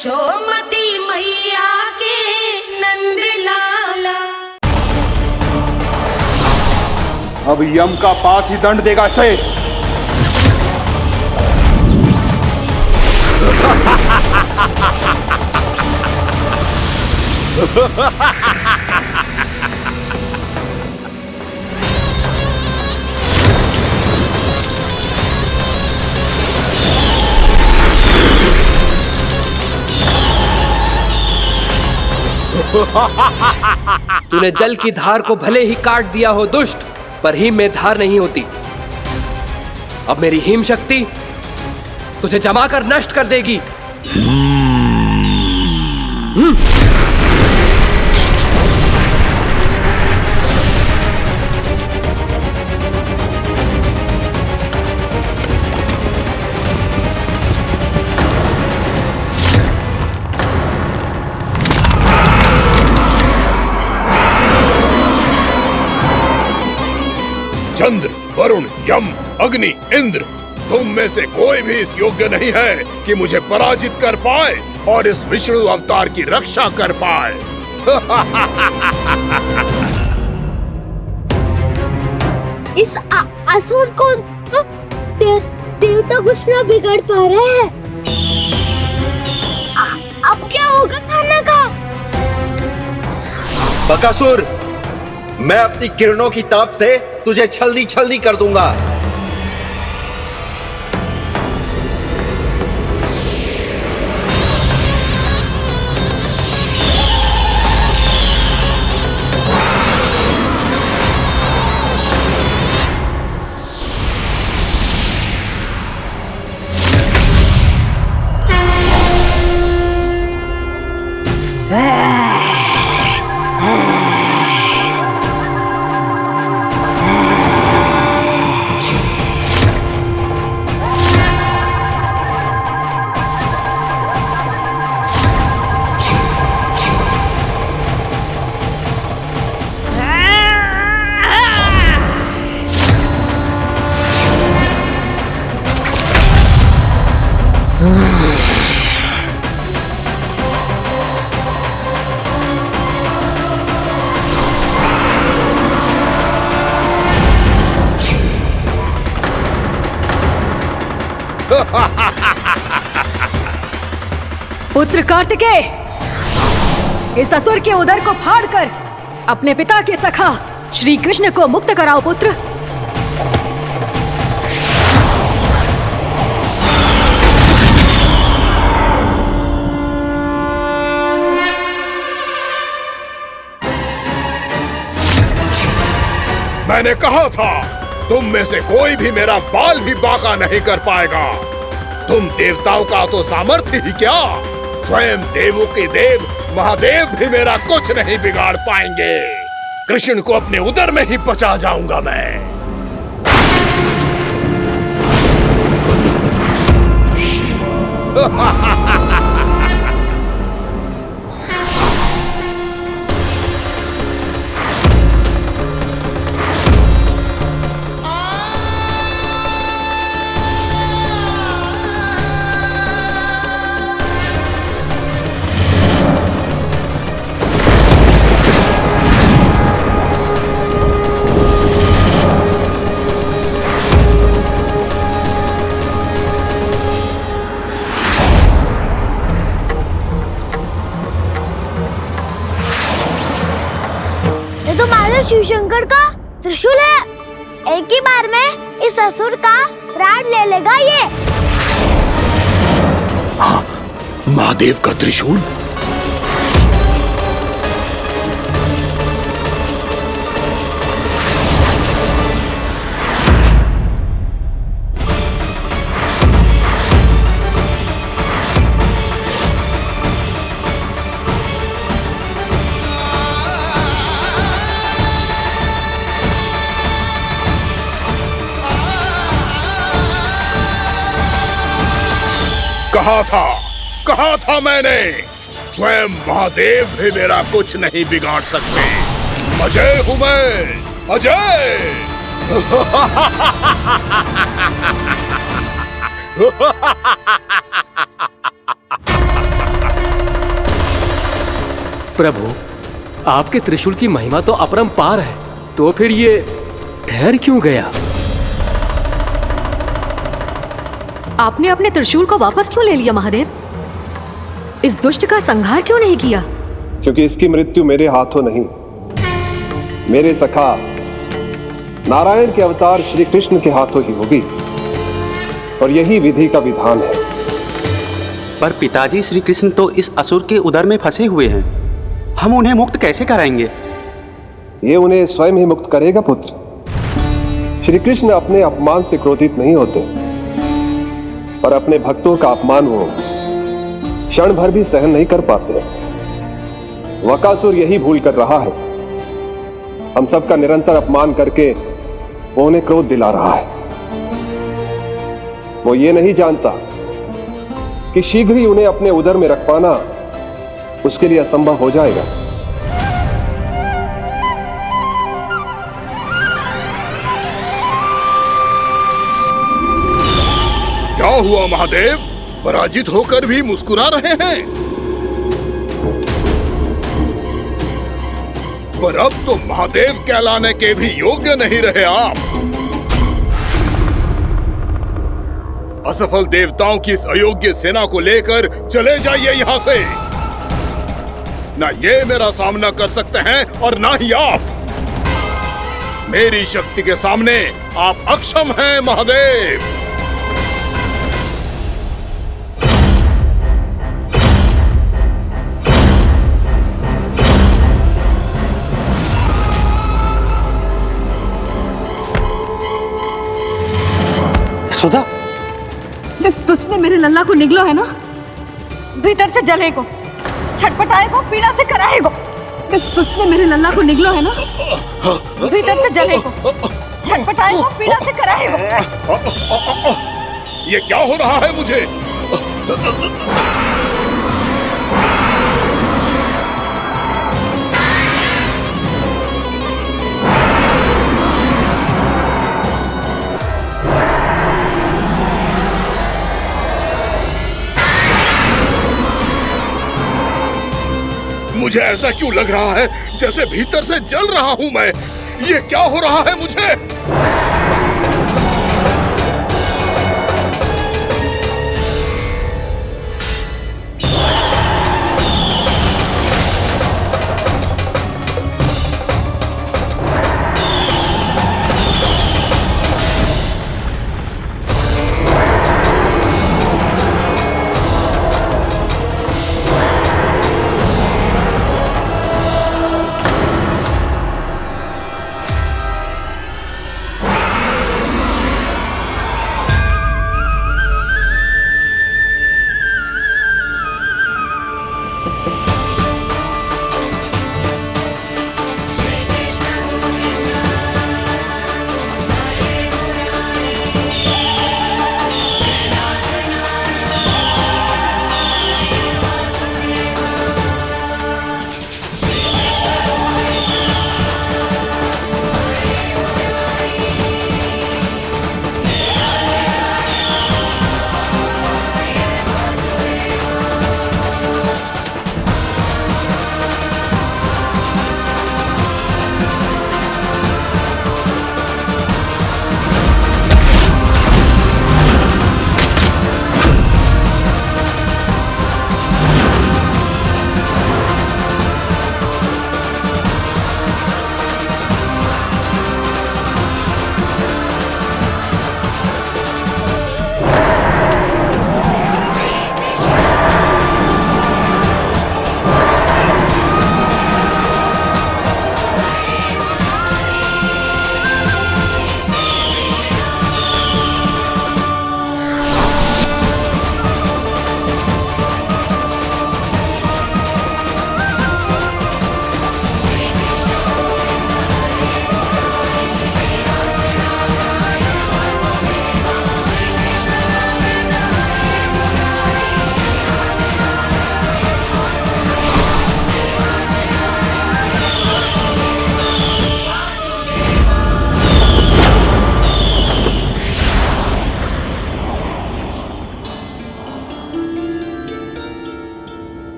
यशोमती मैया के नंद लाला। अब यम का पास ही दंड देगा इसे। तूने जल की धार को भले ही काट दिया हो दुष्ट, पर हिम में धार नहीं होती। अब मेरी हिम शक्ति तुझे जमाकर नष्ट कर देगी। चंद्र, वरुण, यम, अग्नि, इंद्र, तुम में से कोई भी इस योग्य नहीं है कि मुझे पराजित कर पाए और इस विष्णु अवतार की रक्षा कर पाए। इस असुर को देवता कुछ ना बिगाड़ पा रहे हैं। अब क्या होगा खाना का? बकासुर, मैं अपनी किरणों की ताप से तुझे छल्दी छल्दी कर दूंगा। पुत्र कार्तिकेय, इस असुर के उदर को फाड़कर अपने पिता के सखा श्री कृष्ण को मुक्त कराओ पुत्र। मैंने कहा था, तुम में से कोई भी मेरा बाल भी बांका नहीं कर पाएगा। तुम देवताओं का तो सामर्थ्य ही क्या, स्वयं देवों के देव महादेव भी मेरा कुछ नहीं बिगाड़ पाएंगे। कृष्ण को अपने उदर में ही पचा जाऊंगा मैं। शिव शंकर का त्रिशूल है। एक ही बार में इस असुर का प्राण ले लेगा ये। हाँ, महादेव का त्रिशूल। कहा था मैंने, स्वयं महादेव भी मेरा कुछ नहीं बिगाड़ सकते। अजय हूं मैं, अजय। प्रभु, आपके त्रिशूल की महिमा तो अपरंपार है, तो फिर ये ठहर क्यों गया? आपने अपने त्रिशूल को वापस क्यों ले लिया महादेव? इस दुष्ट का संहार क्यों नहीं किया? क्योंकि इसकी मृत्यु मेरे हाथों नहीं, मेरे सखा नारायण के अवतार श्री कृष्ण के हाथों ही होगी, और यही विधि का विधान है। पर पिताजी, श्री कृष्ण तो इस असुर के उदर में फंसे हुए हैं, हम उन्हें मुक्त कैसे कराएंगे? ये उन्हें स्वयं ही मुक्त करेगा पुत्र। श्री कृष्ण अपने अपमान से क्रोधित नहीं होते, पर अपने भक्तों का अपमान वो क्षण भर भी सहन नहीं कर पाते। वकासुर यही भूल कर रहा है, हम सबका निरंतर अपमान करके वो उन्हें क्रोध दिला रहा है। वो ये नहीं जानता कि शीघ्र ही उन्हें अपने उदर में रख पाना उसके लिए असंभव हो जाएगा। क्या हुआ महादेव? पराजित होकर भी मुस्कुरा रहे हैं? पर अब तो महादेव कहलाने के भी योग्य नहीं रहे आप। असफल देवताओं की इस अयोग्य सेना को लेकर चले जाइए यहां से। ना ये मेरा सामना कर सकते हैं और ना ही आप। मेरी शक्ति के सामने आप अक्षम हैं महादेव। सुधा, जिस दुष्ट ने मेरे लल्ला को निगलो है ना, भीतर से जलेगो, छटपटाएगो, पीड़ा से कराएगो। जिस दुष्ट ने मेरे लल्ला को निगलो है ना, भीतर से जलेगो, छटपटाएगो, पीड़ा से कराएगो। ये क्या हो रहा है मुझे? मुझे ऐसा क्यों लग रहा है जैसे भीतर से जल रहा हूं मैं? ये क्या हो रहा है मुझे?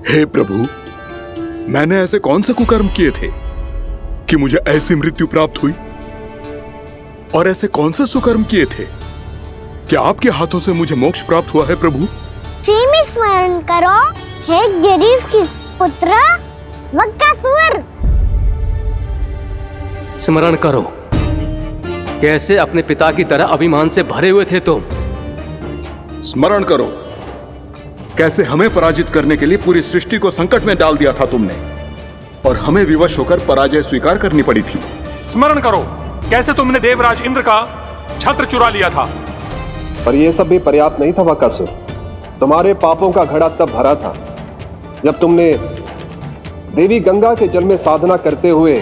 हे प्रभु, मैंने ऐसे कौन से कुकर्म किए थे कि मुझे ऐसी मृत्यु प्राप्त हुई? और ऐसे कौन से सुकर्म किए थे कि आपके हाथों से मुझे मोक्ष प्राप्त हुआ है प्रभु? सीमी स्मरण करो, हे गिरीश की पुत्र वक्कासुर। स्मरण करो, कैसे अपने पिता की तरह अभिमान से भरे हुए थे तुम। स्मरण करो, कैसे हमें पराजित करने के लिए पूरी सृष्टि को संकट में डाल दिया था तुमने, और हमें विवश होकर पराजय स्वीकार करनी पड़ी थी। स्मरण करो, कैसे तुमने देवराज इंद्र का छत्र चुरा लिया था। पर यह सब भी पर्याप्त नहीं था वक्कासुर। तुम्हारे पापों का घड़ा तब भरा था जब तुमने देवी गंगा के जल में साधना करते हुए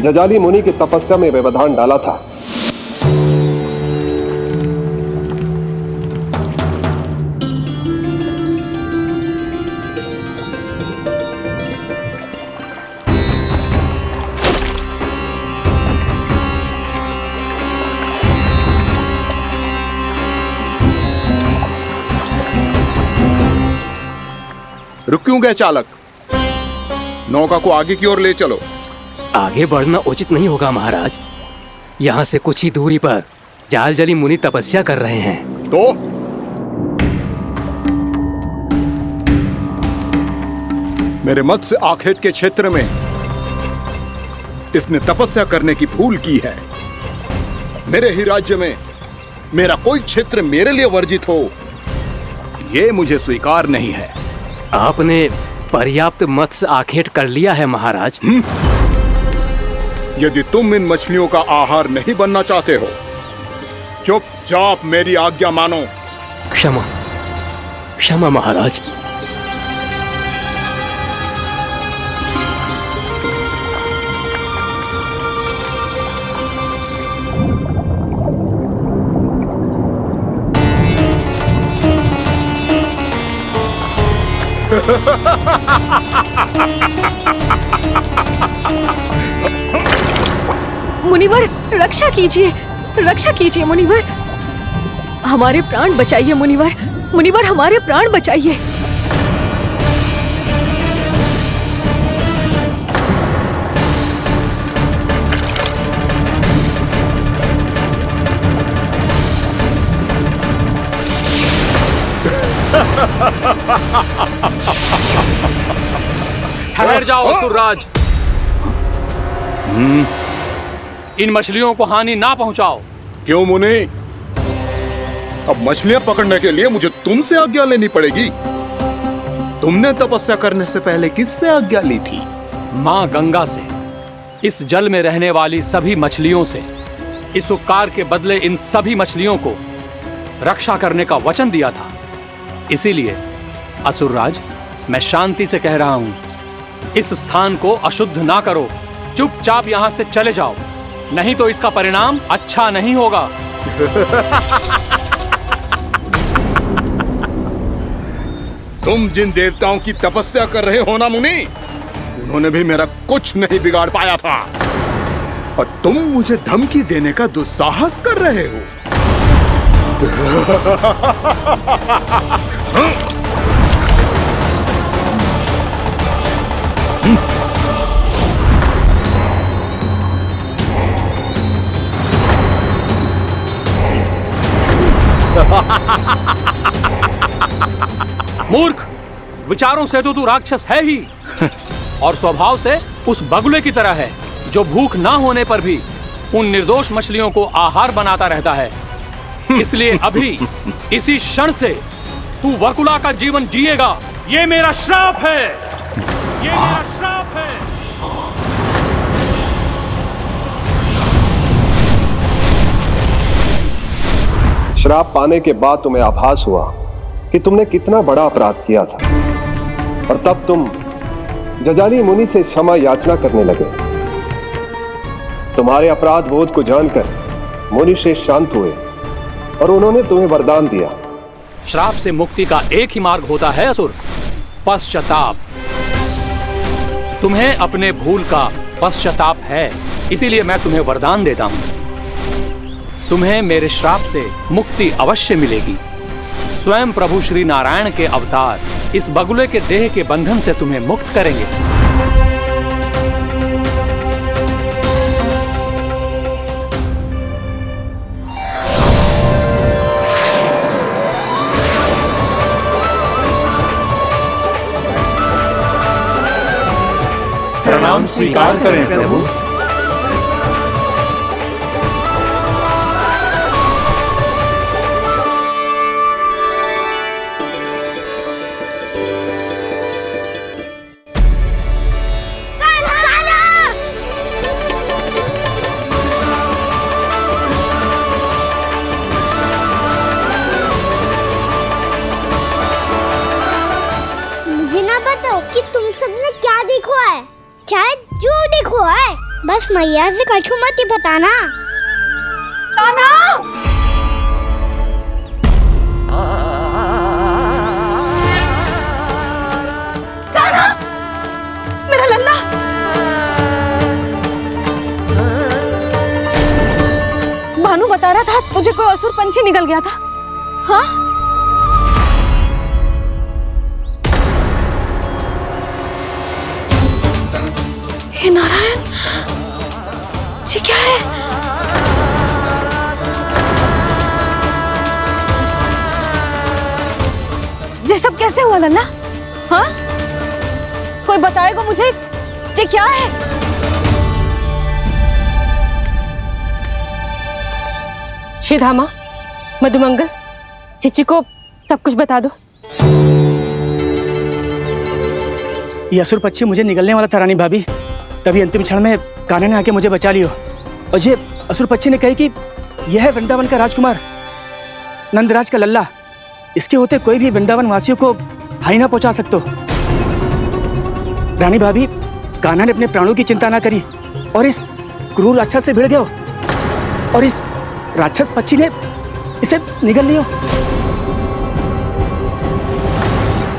जजाली मुनि की तपस्या में व्यवधान डाला था। रुक क्यों गए चालक? नौका को आगे की ओर ले चलो। आगे बढ़ना उचित नहीं होगा महाराज। यहाँ से कुछ ही दूरी पर जालजली मुनि तपस्या कर रहे हैं। तो मेरे मत्स्य आखेट के क्षेत्र में इसने तपस्या करने की भूल की है। मेरे ही राज्य में मेरा कोई क्षेत्र मेरे लिए वर्जित हो, यह मुझे स्वीकार नहीं है। आपने पर्याप्त मत्स्य आखेट कर लिया है महाराज। यदि तुम इन मछलियों का आहार नहीं बनना चाहते हो, चुपचाप मेरी आज्ञा मानो। क्षमा, क्षमा महाराज। मुनिवर, रक्षा कीजिए, रक्षा कीजिए मुनिवर। हमारे प्राण बचाइए मुनिवर, मुनिवर हमारे प्राण बचाइए। ठहर जाओ असुरराज। इन मछलियों को हानि ना पहुंचाओ। क्यों मुनि? अब मछलियां पकड़ने के लिए मुझे तुमसे आज्ञा लेनी पड़ेगी। तुमने तपस्या करने से पहले किससे आज्ञा ली थी? मां गंगा से, इस जल में रहने वाली सभी मछलियों से। इस उपकार के बदले इन सभी मछलियों को रक्षा करने का वचन दिया था। इसीलिए असुरराज, मैं शांति से कह रहा हूं, इस स्थान को अशुद्ध ना करो। चुपचाप यहां से चले जाओ, नहीं तो इसका परिणाम अच्छा नहीं होगा। तुम जिन देवताओं की तपस्या कर रहे हो ना मुनि, उन्होंने भी मेरा कुछ नहीं बिगाड़ पाया था, और तुम मुझे धमकी देने का दुस्साहस कर रहे हो। मूर्ख, विचारों से तो तू राक्षस है ही, और स्वभाव से उस बगुले की तरह है जो भूख ना होने पर भी उन निर्दोष मछलियों को आहार बनाता रहता है। इसलिए अभी इसी क्षण से तू वकुला का जीवन जिएगा। ये मेरा श्राप है, ये मेरा श्राप है। श्राप पाने के बाद तुम्हें आभास हुआ कि तुमने कितना बड़ा अपराध किया था, और तब तुम जजाली मुनि से क्षमा याचना करने लगे। तुम्हारे अपराध बोध को जानकर मुनि श्रेष्ठ शांत हुए और उन्होंने तुम्हें वरदान दिया। श्राप से मुक्ति का एक ही मार्ग होता है असुर, पश्चाताप। तुम्हें अपने भूल का पश्चाताप है, इसीलिए मैं तुम्हें वरदान देता हूं। तुम्हें मेरे श्राप से मुक्ति अवश्य मिलेगी। स्वयं प्रभु श्री नारायण के अवतार इस बगुले के देह के बंधन से तुम्हें मुक्त करेंगे। प्रणाम स्वीकार करें प्रभु। मुझे ना बताओ कि तुम सबने क्या देखो है, चाहे जो देखो है, बस मैया से कछु मत ही बताना। कान्हा! कान्हा! मेरा लल्ला! भानु बता रहा था तुझे कोई असुर पंछी निकल गया था। हाँ? हे नारायण, ये क्या है? ये सब कैसे हुआ लल्ला? हाँ? कोई बताएगा मुझे ये क्या है? श्रीधामा, मधुमंगल, चिची को सब कुछ बता दो। ये असुर पक्षी मुझे निगलने वाला था रानी भाभी, तभी अंतिम क्षण में कान्हा ने आके मुझे बचा लियो। और ये असुर पक्षी ने कही कि यह है वृंदावन का राजकुमार, नंदराज का लल्ला। इसके होते कोई भी वृंदावन वासियों को हानि ना पहुंचा सकते। रानी भाभी, कान्हा ने अपने प्राणों की चिंता ना करी और इस क्रूर राक्षस से भिड़ गयो और इस राक्षस पक्षी ने इसे निगल लियो।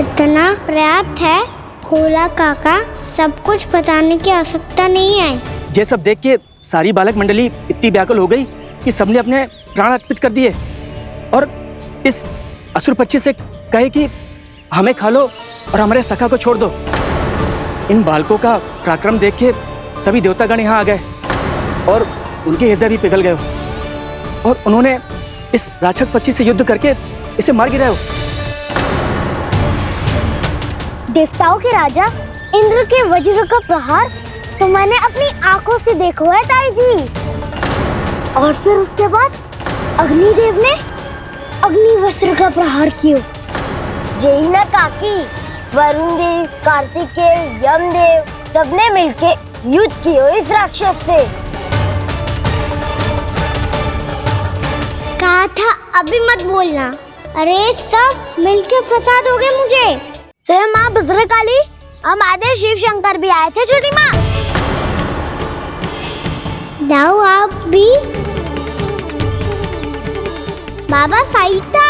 इतना पर्याप्त है भोला काका, सब कुछ बताने की आवश्यकता नहीं है। ये सब देख के सारी बालक मंडली इतनी व्याकुल हो गई कि सबने अपने प्राण अर्पित कर दिए और इस असुर पक्षी से कहे कि हमें खा लो और हमारे सखा को छोड़ दो। इन बालकों का पराक्रम देख के सभी देवतागण यहाँ आ गए और उनके हृदय भी पिघल गए और उन्होंने इस राक्षस पक्षी से युद्ध करके इसे मार गिराया। देवताओं के राजा इंद्र के वज्र का प्रहार तो मैंने अपनी आंखों से देखा है ताई जी। और फिर उसके बाद अग्निदेव ने अग्निवस्त्र का प्रहार किया। जय ना काकी, वरुण देव, कार्तिकेय, यमदेव सबने मिलके युद्ध किया इस राक्षस से। कहा था अभी मत बोलना। अरे सब मिलके फंसा दोगे मुझे। जय माँ भद्रकाली, हमारे शिव शंकर भी आए थे छोटी माँ। जाओ आप भी। बाबा साईता,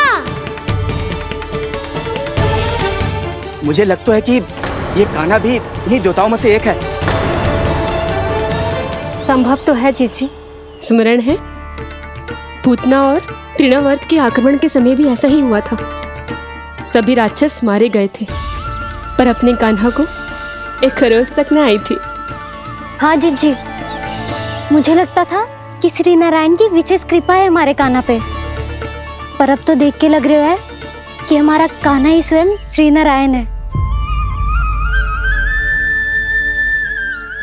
मुझे लगता है कि ये कान्हा भी इन्हीं देवताओं में से एक है। संभव तो है चीची, स्मरण है पूतना और तृणावर्त के आक्रमण के समय भी ऐसा ही हुआ था। सभी राक्षस मारे गए थे पर अपने कान्हा को एक खरोच तक न आई थी। हाँ जीजी, मुझे लगता था कि श्री नारायण की विशेष कृपा है हमारे कान्हा पे, पर अब तो देख के लग रहा है कि हमारा कान्हा ही स्वयं श्री नारायण है।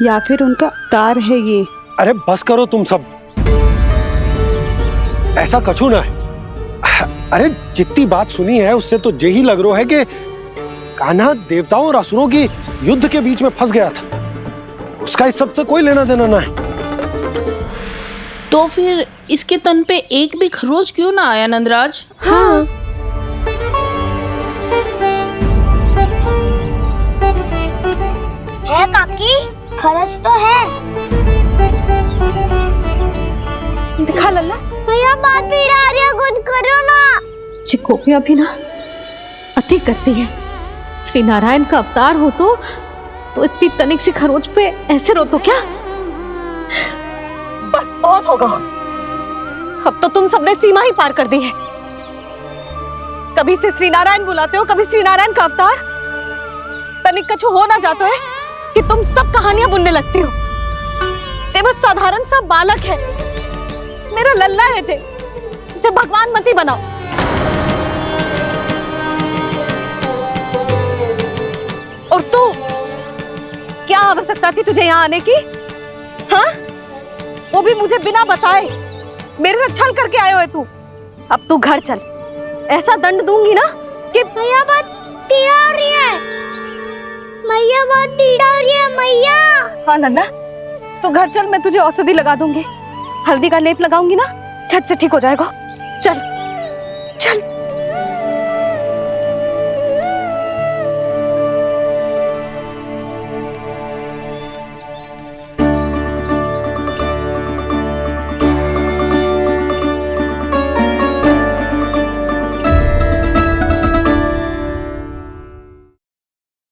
या फिर उनका अवतार है ये। अरे बस करो तुम सब, ऐसा कछु ना है। अरे जितनी बात सुनी है उससे तो यही लग रहा है कि कान्हा देवताओं और असुरों की युद्ध के बीच में फंस गया था। उसका इस सब से कोई लेना देना ना है। तो फिर इसके तन पे एक भी खरोच क्यों ना आया नंदराज? हाँ, है काकी, खरच तो है। दिखा लल्ला। भैया बात पीड़ा आ रही है, कुछ करो ना। चिकोपिया भी ना अति करती है। श्री नारायण का अवतार हो तो इतनी तनिक सी खरोच पे ऐसे रो तो क्या? बस बहुत होगा। अब तो तुम सबने सीमा ही पार कर दी है। कभी से श्री नारायण बुलाते हो, कभी श्री नारायण का अवतार। तनिक कछु हो ना जाता है कि तुम सब कहानियां बुनने लगती हो। जे बस साधारण सा बालक है, मेरा लल्ला है जे, इसे भगवान मती बनाओ। और तू, क्या आवश्यकता थी तुझे यहाँ आने की? हाँ, वो भी मुझे बिना बताए। मेरे साथ छल करके आयो है तू। अब तू घर चल, ऐसा दंड दूंगी ना कि मैया बहुत पीड़ा हो रही है, मैया बहुत पीड़ा हो रही है मैया। हाँ नन्ना, तू घर चल, मैं तुझे औषधि लगा दूंगी। हल्दी का लेप लगाऊंगी ना, झट से ठीक हो जाएगा। चल।